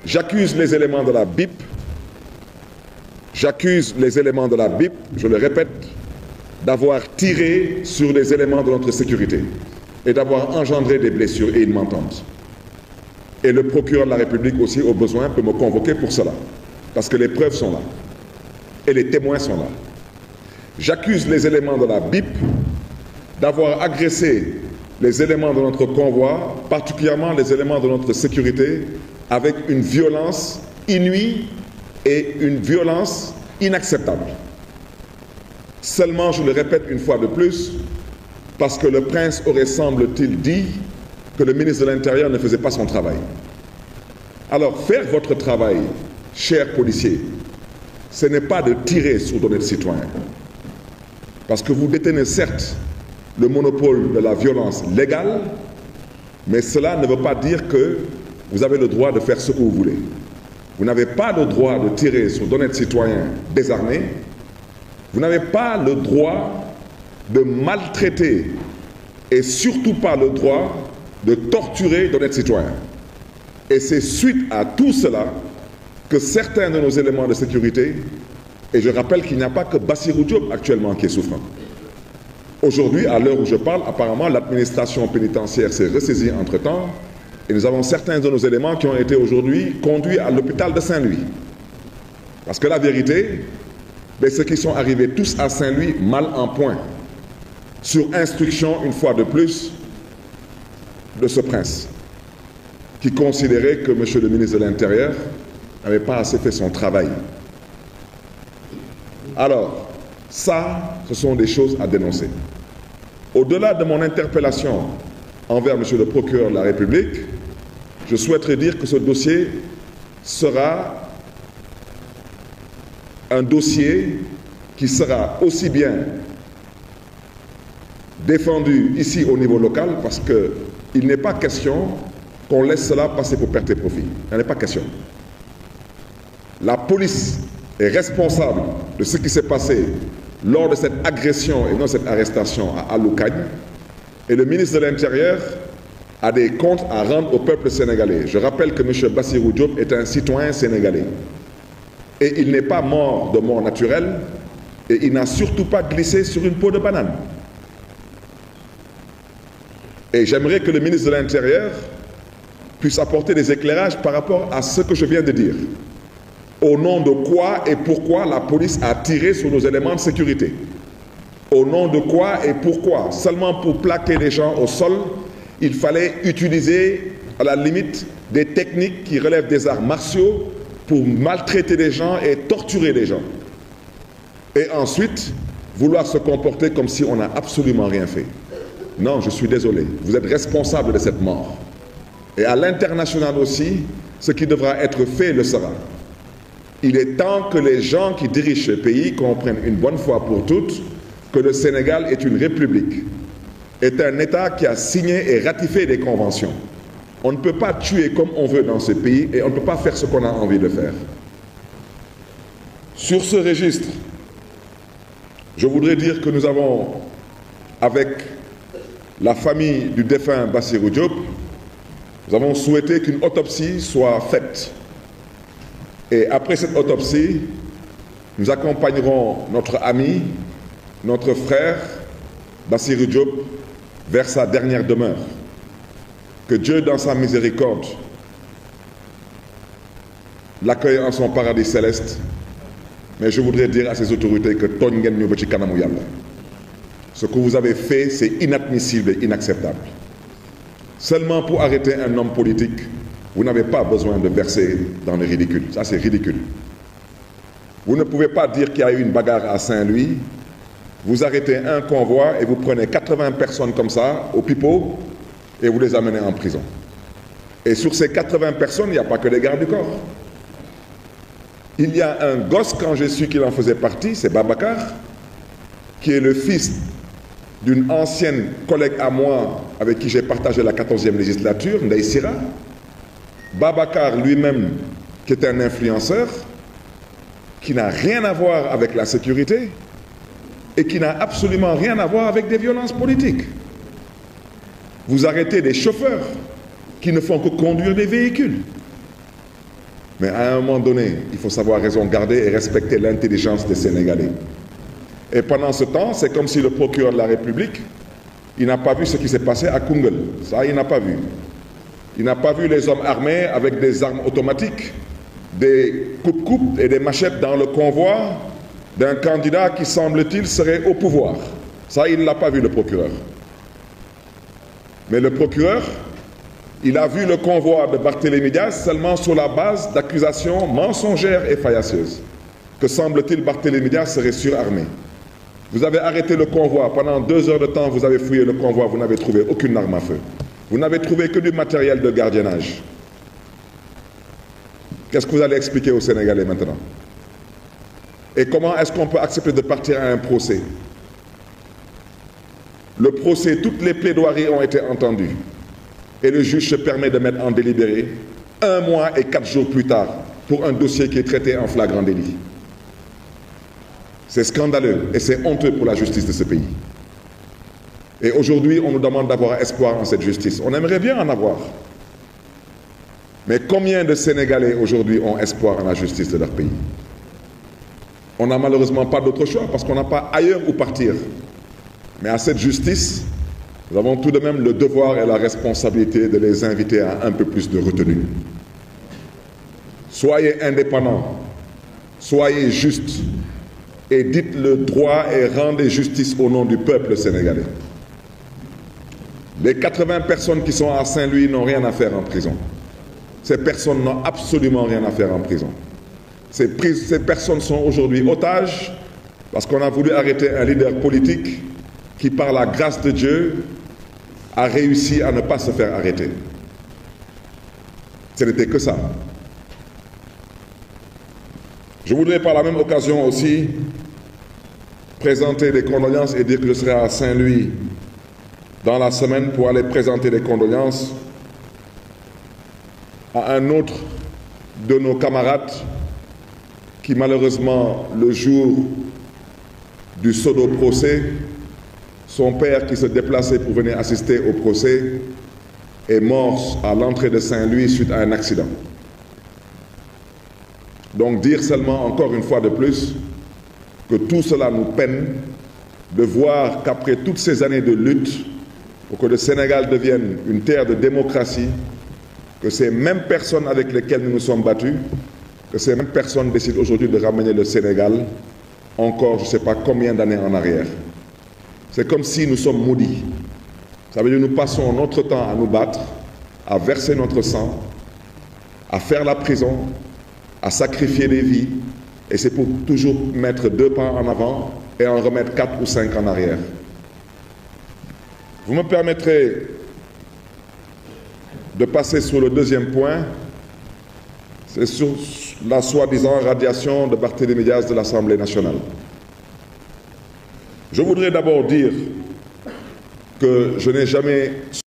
J'accuse les éléments de la BIP, je le répète, d'avoir tiré sur les éléments de notre sécurité et d'avoir engendré des blessures et une m'entente. Et le procureur de la République aussi, au besoin, peut me convoquer pour cela, parce que les preuves sont là et les témoins sont là. J'accuse les éléments de la BIP d'avoir agressé les éléments de notre convoi, particulièrement les éléments de notre sécurité, avec une violence inouïe et une violence inacceptable. Seulement, je le répète une fois de plus, parce que le prince aurait, semble-t-il, dit que le ministre de l'Intérieur ne faisait pas son travail. Alors, faire votre travail, chers policiers, ce n'est pas de tirer sur d'honnêtes citoyens. Parce que vous détenez certes le monopole de la violence légale, mais cela ne veut pas dire que vous avez le droit de faire ce que vous voulez. Vous n'avez pas le droit de tirer sur d'honnêtes citoyens désarmés. Vous n'avez pas le droit de maltraiter et surtout pas le droit de torturer d'honnêtes citoyens. Et c'est suite à tout cela que certains de nos éléments de sécurité, et je rappelle qu'il n'y a pas que Bassirou Diop actuellement qui est souffrant. Aujourd'hui, à l'heure où je parle, apparemment l'administration pénitentiaire s'est ressaisie entre-temps et nous avons certains de nos éléments qui ont été aujourd'hui conduits à l'hôpital de Saint-Louis. Parce que la vérité, ceux qui sont arrivés tous à Saint-Louis mal en point, sur instruction, une fois de plus, de ce prince, qui considérait que M. le ministre de l'Intérieur n'avait pas assez fait son travail. Alors, ça, ce sont des choses à dénoncer. Au-delà de mon interpellation envers M. le procureur de la République, je souhaiterais dire que ce dossier sera un dossier qui sera aussi bien défendu ici au niveau local, parce qu'il n'est pas question qu'on laisse cela passer pour perte et profit. Il n'en est pas question. La police est responsable de ce qui s'est passé lors de cette agression et non cette arrestation à Aloukagne, et le ministre de l'Intérieur a des comptes à rendre au peuple sénégalais. Je rappelle que M. Bassirou Diop est un citoyen sénégalais. Et il n'est pas mort de mort naturelle, et il n'a surtout pas glissé sur une peau de banane. Et j'aimerais que le ministre de l'Intérieur puisse apporter des éclairages par rapport à ce que je viens de dire. Au nom de quoi et pourquoi la police a tiré sur nos éléments de sécurité? Au nom de quoi et pourquoi? Seulement pour plaquer les gens au sol, il fallait utiliser à la limite des techniques qui relèvent des arts martiaux pour maltraiter les gens et torturer les gens. Et ensuite, vouloir se comporter comme si on n'a absolument rien fait. Non, je suis désolé, vous êtes responsable de cette mort. Et à l'international aussi, ce qui devra être fait le sera. Il est temps que les gens qui dirigent ce pays comprennent une bonne fois pour toutes que le Sénégal est une république, est un État qui a signé et ratifié des conventions. On ne peut pas tuer comme on veut dans ce pays et on ne peut pas faire ce qu'on a envie de faire. Sur ce registre, je voudrais dire que nous avons, avec la famille du défunt Bassirou Diop, nous avons souhaité qu'une autopsie soit faite. Et après cette autopsie, nous accompagnerons notre ami, notre frère, Bassirou Diop, vers sa dernière demeure. Que Dieu, dans sa miséricorde, l'accueille en son paradis céleste. Mais je voudrais dire à ces autorités que ce que vous avez fait, c'est inadmissible et inacceptable. Seulement pour arrêter un homme politique, vous n'avez pas besoin de verser dans le ridicule. Ça, c'est ridicule. Vous ne pouvez pas dire qu'il y a eu une bagarre à Saint-Louis, vous arrêtez un convoi et vous prenez 80 personnes comme ça, au pipeau, et vous les amenez en prison. Et sur ces 80 personnes, il n'y a pas que des gardes du corps. Il y a un gosse, quand j'ai su qu'il en faisait partie, c'est Babacar, qui est le fils d'une ancienne collègue à moi avec qui j'ai partagé la 14e législature, Ndeye Sira. Babacar lui-même, qui est un influenceur, qui n'a rien à voir avec la sécurité et qui n'a absolument rien à voir avec des violences politiques. Vous arrêtez des chauffeurs qui ne font que conduire des véhicules. Mais à un moment donné, il faut savoir raison garder et respecter l'intelligence des Sénégalais. Et pendant ce temps, c'est comme si le procureur de la République, il n'a pas vu ce qui s'est passé à Koungheul. Ça, il n'a pas vu. Il n'a pas vu les hommes armés avec des armes automatiques, des coupes-coupes et des machettes dans le convoi d'un candidat qui, semble-t-il, serait au pouvoir. Ça, il ne l'a pas vu, le procureur. Mais le procureur, il a vu le convoi de Barthélémy Diaz seulement sur la base d'accusations mensongères et faillacieuses. Que, semble-t-il, Barthélémy Diaz serait surarmé. Vous avez arrêté le convoi. Pendant 2 heures de temps, vous avez fouillé le convoi. Vous n'avez trouvé aucune arme à feu. Vous n'avez trouvé que du matériel de gardiennage. Qu'est-ce que vous allez expliquer aux Sénégalais maintenant? Et comment est-ce qu'on peut accepter de partir à un procès? Le procès, toutes les plaidoiries ont été entendues. Et le juge se permet de mettre en délibéré 1 mois et 4 jours plus tard pour un dossier qui est traité en flagrant délit. C'est scandaleux et c'est honteux pour la justice de ce pays. Et aujourd'hui, on nous demande d'avoir espoir en cette justice. On aimerait bien en avoir. Mais combien de Sénégalais aujourd'hui ont espoir en la justice de leur pays? On n'a malheureusement pas d'autre choix parce qu'on n'a pas ailleurs où partir. Mais à cette justice, nous avons tout de même le devoir et la responsabilité de les inviter à un peu plus de retenue. Soyez indépendants, soyez justes et dites le droit et rendez justice au nom du peuple sénégalais. Les 80 personnes qui sont à Saint-Louis n'ont rien à faire en prison. Ces personnes n'ont absolument rien à faire en prison. Ces personnes sont aujourd'hui otages parce qu'on a voulu arrêter un leader politique qui, par la grâce de Dieu, a réussi à ne pas se faire arrêter. Ce n'était que ça. Je voudrais par la même occasion aussi présenter des condoléances et dire que je serai à Saint-Louis dans la semaine pour aller présenter des condoléances à un autre de nos camarades qui malheureusement, le jour du pseudo-procès, son père qui se déplaçait pour venir assister au procès est mort à l'entrée de Saint-Louis suite à un accident. Donc dire seulement encore une fois de plus que tout cela nous peine de voir qu'après toutes ces années de lutte pour que le Sénégal devienne une terre de démocratie, que ces mêmes personnes avec lesquelles nous nous sommes battus, que ces mêmes personnes décident aujourd'hui de ramener le Sénégal encore je ne sais pas combien d'années en arrière. C'est comme si nous sommes maudits. Ça veut dire que nous passons notre temps à nous battre, à verser notre sang, à faire la prison, à sacrifier des vies, et c'est pour toujours mettre 2 pas en avant et en remettre 4 ou 5 en arrière. Vous me permettrez de passer sur le deuxième point, c'est sur la soi-disant radiation de Barthélémy Diaz de l'Assemblée nationale. Je voudrais d'abord dire que je n'ai jamais